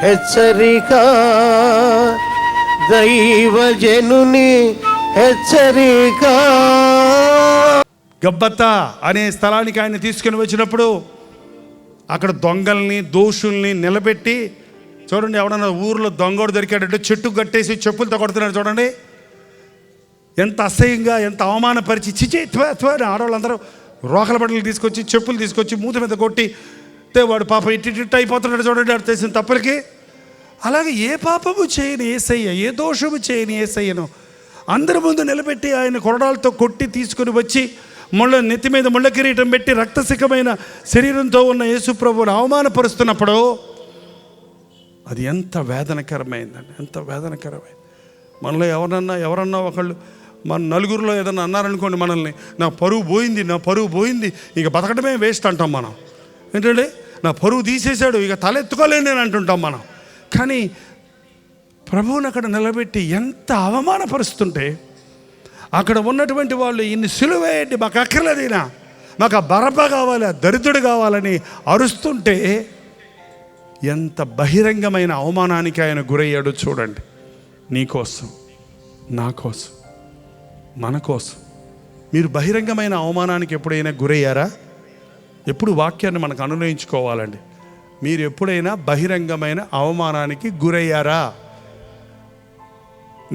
హెచ్చరిక, దైవజనుని హెచ్చరిక. గబ్బత్తా అనే స్థలానికి ఆయన తీసుకుని వచ్చినప్పుడు అక్కడ దొంగల్ని దోషుల్ని నిలబెట్టి, చూడండి, ఎవడన్నా ఊర్లో దొంగోడు దొరికాడంటే చెట్టు కట్టేసి చెప్పులతో కొడుతున్నాడు. చూడండి ఎంత అసహ్యంగా, ఎంత అవమానపరిచి చిచే అని ఆడవాళ్ళందరూ రోకల బట్టలు తీసుకొచ్చి చెప్పులు తీసుకొచ్చి మూత మీద కొట్టి వాడు పాపం ఇట్టిట్టు అయిపోతున్నాడు. చూడండి అటు చేసిన తప్పులకి. అలాగే ఏ పాపము చేయని యేసయ్య, ఏ దోషము చేయని యేసయ్యను అందరి ముందు నిలబెట్టి ఆయన కొరడాలతో కొట్టి తీసుకుని వచ్చి నెత్తి మీద ముళ్ళ కిరీటం పెట్టి రక్తసికమైన శరీరంతో ఉన్న యేసు ప్రభువుని అవమానపరుస్తున్నప్పుడు అది ఎంత వేదనకరమైందండి, ఎంత వేదనకరమైంది. మనలో ఎవరన్నా ఒకళ్ళు మన నలుగురిలో ఏదన్నా అన్నారనుకోండి మనల్ని, నా పరువు పోయింది, ఇక బతకడమే వేస్ట్ అంటాం మనం. ఏంటంటే నా పరువు తీసేశాడు, ఇక తలెత్తుకోలేను నేను అంటుంటాం మనం. కానీ ప్రభువుని అక్కడ నిలబెట్టి ఎంత అవమానపరుస్తుంటే, అక్కడ ఉన్నటువంటి వాళ్ళు ఇన్ని సిలువేయండి, మాకు అక్కర్లేదైనా, మాకు ఆ బరబ్బ కావాలి, ఆ దరిద్రుడు కావాలని అరుస్తుంటే ఎంత బహిరంగమైన అవమానానికి ఆయన గురయ్యాడు చూడండి. నీకోసం, నా కోసం, మన కోసం. మీరు బహిరంగమైన అవమానానికి ఎప్పుడైనా గురయ్యారా? ఎప్పుడు వాక్యాన్ని మనకు అనునయించుకోవాలండి. మీరు ఎప్పుడైనా బహిరంగమైన అవమానానికి గురయ్యారా?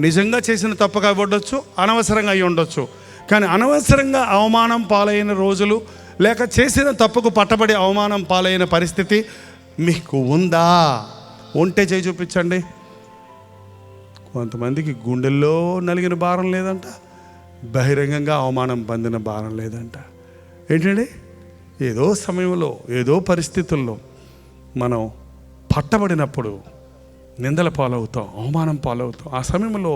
నిజంగా చేసిన తప్పుగా ఉండొచ్చు, అనవసరంగా అయి ఉండొచ్చు. కానీ అనవసరంగా అవమానం పాలైన రోజులు, లేక చేసిన తప్పుకు పట్టబడి అవమానం పాలైన పరిస్థితి మీకు ఉందా? ఉంటే చేయి చూపించండి. కొంతమందికి గుండెల్లో నలిగిన భారం లేదంట, బహిరంగంగా అవమానం పొందిన భారం లేదంట. ఏంటండి, ఏదో సమయంలో ఏదో పరిస్థితుల్లో మనం పట్టబడినప్పుడు నిందల పాలవుతాం, అవమానం పాలవుతాం. ఆ సమయంలో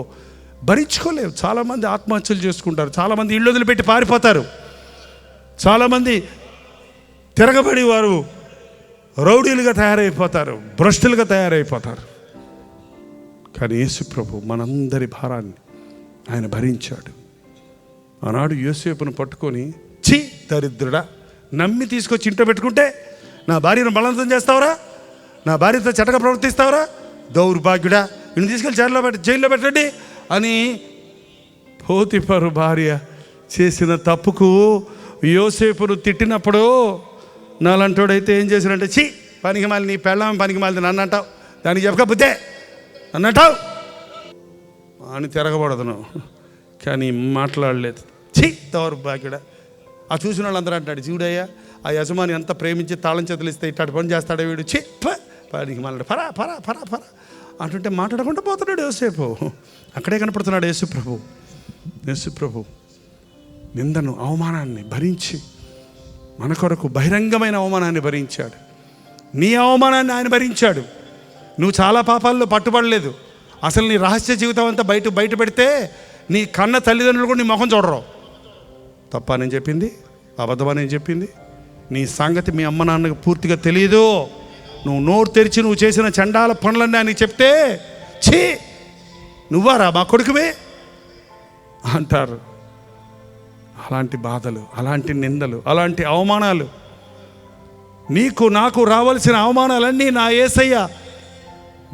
భరించుకోలేవు. చాలామంది ఆత్మహత్యలు చేసుకుంటారు, చాలామంది ఇళ్ళు వదిలిపెట్టి పారిపోతారు, చాలామంది తిరగబడి వారు రౌడీలుగా తయారైపోతారు, భ్రష్టులుగా తయారైపోతారు. కానీ యేసు ప్రభు మనందరి భారాన్ని ఆయన భరించాడు. ఆనాడు యోసేపును పట్టుకొని, ఛీ దరిద్రుడా, నమ్మి తీసుకొచ్చి ఇంట్లో పెట్టుకుంటే నా భార్యను బలవంతం చేస్తావురా, నా భార్యతో చెడ్డగా ప్రవర్తిస్తావురా, దౌర్భాగ్యుడా, ఇన్ని తీసుకెళ్ళి జైల్లో పెట్టండి అని పోతిఫరు భార్య చేసిన తప్పుకు యోసేపును తిట్టినప్పుడు నాలంటోడైతే ఏం చేశానంటే, ఛీ పనికి మాలి, నీ పెళ్ళాం పనికి మాలిది నన్ను అంటావు, దానికి చెప్పకపోతే నన్ను అంటావు అని తిరగబడదును. కానీ మాట్లాడలేదు. ఛీ దౌర్భాగ్యుడా. ఆ చూసిన వాళ్ళందరూ అంటాడు, చూడయ్యా ఆ యజమాని ఎంత ప్రేమించి తాళం చేతులు ఇస్తే ఇట్లాంటి పని చేస్తాడు వీడు, ఛీ పనికి మళ్ళీ ఫరా ఫరా ఫరా ఫరా అంటుంటే మాట్లాడకుండా పోతున్నాడు యోసేపు. అక్కడే కనపడుతున్నాడు యేసు ప్రభు నిందను, అవమానాన్ని భరించి మన కొరకు బహిరంగమైన అవమానాన్ని భరించాడు. నీ అవమానాన్ని ఆయన భరించాడు. నువ్వు చాలా పాపాల్లో పట్టుబడలేదు. అసలు నీ రహస్య జీవితం అంతా బయట పెడితే నీ కన్న తల్లిదండ్రులు కూడా నీ ముఖం చూడరు. తప్ప నేను చెప్పింది, అబద్ధమని నేను చెప్పింది, నీ సంగతి మీ అమ్మ నాన్నకు పూర్తిగా తెలియదు. నువ్వు నోరు తెరిచి నువ్వు చేసిన చండాల పనులన్నీ ఆయనకి చెప్తే, ఛీ నువ్వారా మా కొడుకువే అంటారు. అలాంటి బాధలు, అలాంటి నిందలు, అలాంటి అవమానాలు, నీకు నాకు రావాల్సిన అవమానాలన్నీ నా యేసయ్య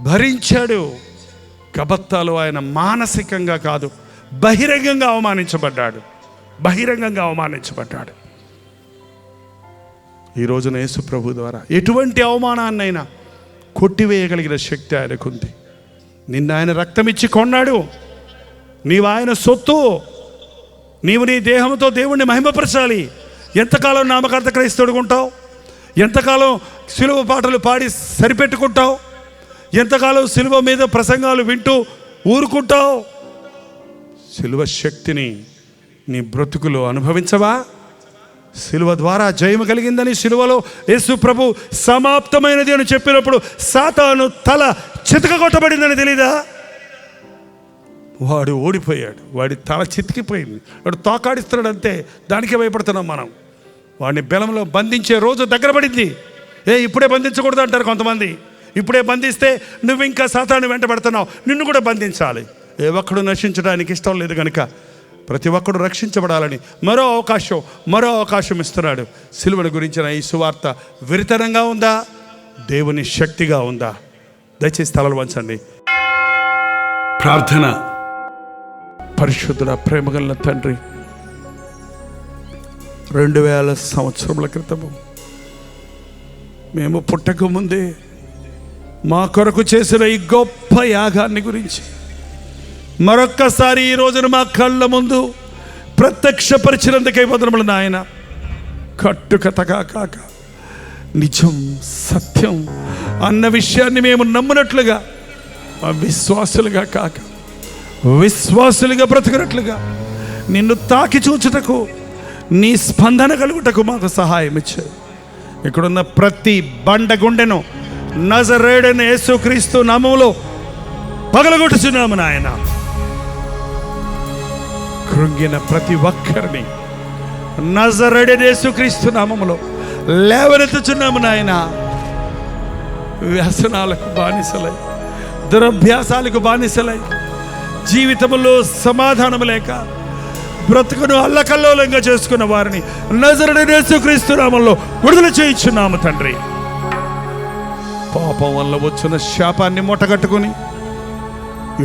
భరించాడు. గబత్తాలు ఆయన మానసికంగా కాదు, బహిరంగంగా అవమానించబడ్డాడు. ఈ రోజున యేసు ప్రభు ద్వారా ఎటువంటి అవమానాన్నైనా కొట్టివేయగలిగిన శక్తి ఆయనకుంది. నిన్న ఆయన రక్తమిచ్చి కొన్నాడు. నీవు ఆయన సొత్తు. నీవు నీ దేహంతో దేవుణ్ణి మహిమపరచాలి. ఎంతకాలం నామకార్థ క్రైస్తవుడుగా ఉంటావు? ఎంతకాలం సిలువ పాటలు పాడి సరిపెట్టుకుంటావు? ఎంతకాలం సిలువ మీద ప్రసంగాలు వింటూ ఊరుకుంటావు? సిలువ శక్తిని నీ బ్రతుకులో అనుభవించవా? సిలువ ద్వారా జయము కలిగిందని, సిలువలో యేసు ప్రభు సమాప్తమైనది అని చెప్పినప్పుడు సాతాను తల చితకగొట్టబడిందని తెలీదా? వాడు ఓడిపోయాడు, వాడి తల చితికిపోయింది, వాడు తోకాడిస్తున్నాడు అంతే. దానికే భయపడుతున్నాం మనం. వాడిని బెలంలో బంధించే రోజు దగ్గర పడింది. ఇప్పుడే బంధించకూడదు అంటారు కొంతమంది. ఇప్పుడే బంధిస్తే నువ్వు ఇంకా సాతాను వెంటబడుతున్నావు, నిన్ను కూడా బంధించాలి. ఏ ఒక్కడు నశించడానికి ఇష్టం లేదు కనుక ప్రతి ఒక్కడు రక్షించబడాలని మరో అవకాశం ఇస్తున్నాడు. సిలువను గురించిన ఈ సువార్త విరితనంగా ఉందా? దేవుని శక్తిగా ఉందా? దయచేసి తలలు వంచండి. ప్రార్థన. పరిశుద్ధుల ప్రేమగల తండ్రి, 2000 సంవత్సరముల క్రితము మేము పుట్టక ముందే మా కొరకు చేసిన ఈ గొప్ప యాగాన్ని గురించి మరొక్కసారి ఈ రోజున మా కళ్ళ ముందు ప్రత్యక్షపరిచినందుకై వందనములు నాయన. కట్టుకథగా కాక నిజం సత్యం అన్న విషయాన్ని మేము నమ్మునట్లుగా, విశ్వాసులుగా కాక విశ్వాసులుగా బ్రతుకున్నట్లుగా, నిన్ను తాకి చూచుటకు, నీ స్పందన కలుగుటకు మాకు సహాయం ఇచ్చావు. ఇక్కడున్న ప్రతి బండ గుండెను నజరేయుడైన యేసుక్రీస్తు నామములో పగలగొట్టుచున్నాము నాయన. కృంగిన ప్రతి ఒక్కరిని నజరేయుడైన యేసుక్రీస్తు నామములో లేవనెత్తుచున్నాము నాయన. వ్యసనాలకు బానిసలై, దురభ్యాసాలకు బానిసలై, జీవితంలో సమాధానం లేక బ్రతుకును అల్లకల్లోలంగా చేసుకున్న వారిని నజరేయుడైన యేసుక్రీస్తు నామములో విడుదల చేయించున్నాము తండ్రి. పాపం వల్ల వచ్చిన శాపాన్ని మూటగట్టుకుని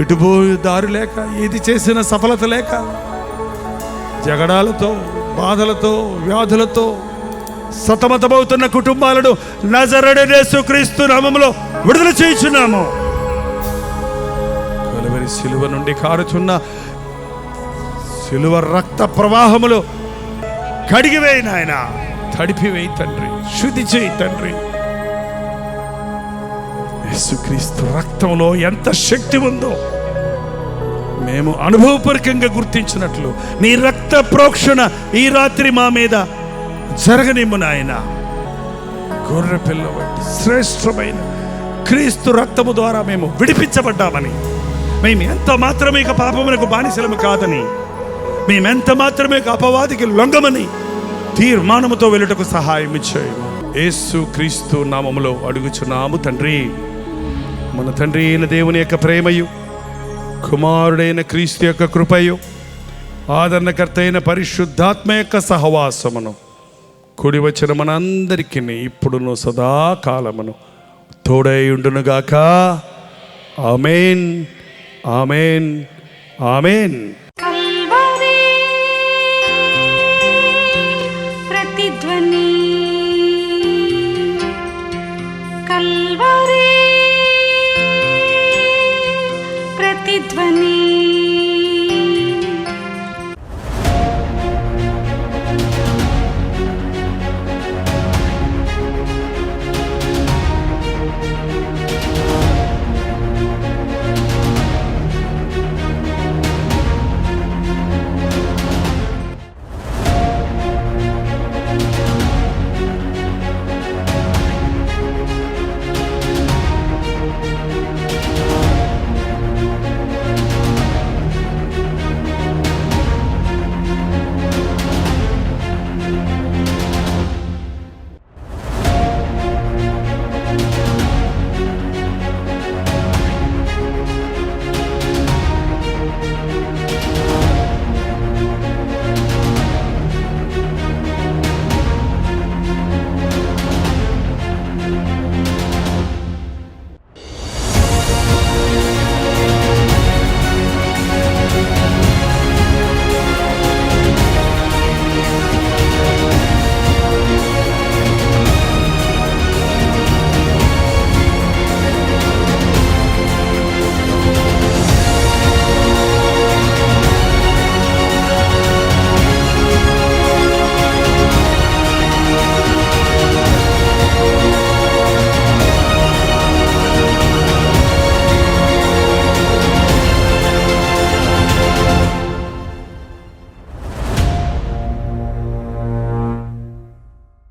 ఎటుపోయే దారి లేక, ఏది చేసిన సఫలత లేక, జగడాలతో, బాధలతో, వ్యాధులతో సతమతమవుతున్న కుటుంబాలను నజరేయుడైన యేసుక్రీస్తు నామములో విడుదల చేయించున్నాము. కలువరి సిలువ నుండి కారుచున్న సిలువ రక్త ప్రవాహములు కడిగివేయి నాయన, తడిపివేయి తండ్రి, శుద్ధి చేయి తండ్రి. యేసుక్రీస్తు రక్తంలో ఎంత శక్తి ఉందో మేము అనుభవపూర్వకంగా గుర్తించినట్లు నీ రక్త ప్రోక్షణ ఈ రాత్రి మా మీద జరగనిమ్ము నాయన. గొర్రె పిల్ల వంటి శ్రేష్టమైన క్రీస్తు రక్తము ద్వారా మేము విడిపించబడ్డామని, మేము ఎంత మాత్రమే ఇక పాపమునకు బానిసలము కాదని, మేమెంత మాత్రమే అపవాదికి లొంగమని తీర్మానముతో వెళ్ళుటకు సహాయం ఇచ్చాయి. యేసు క్రీస్తు నామములో అడుగుచున్నాము తండ్రి. మన తండ్రి అయిన దేవుని యొక్క ప్రేమయు, కుమారుడైన క్రీస్తు యొక్క కృపయు, ఆదరణకర్త అయిన పరిశుద్ధాత్మ యొక్క సహవాసమును కూడి వచ్చిన మనందరికీ ఇప్పుడును సదాకాలమును తోడై ఉండునుగాక. ఆమేన్, ఆమేన్, ఆమేన్.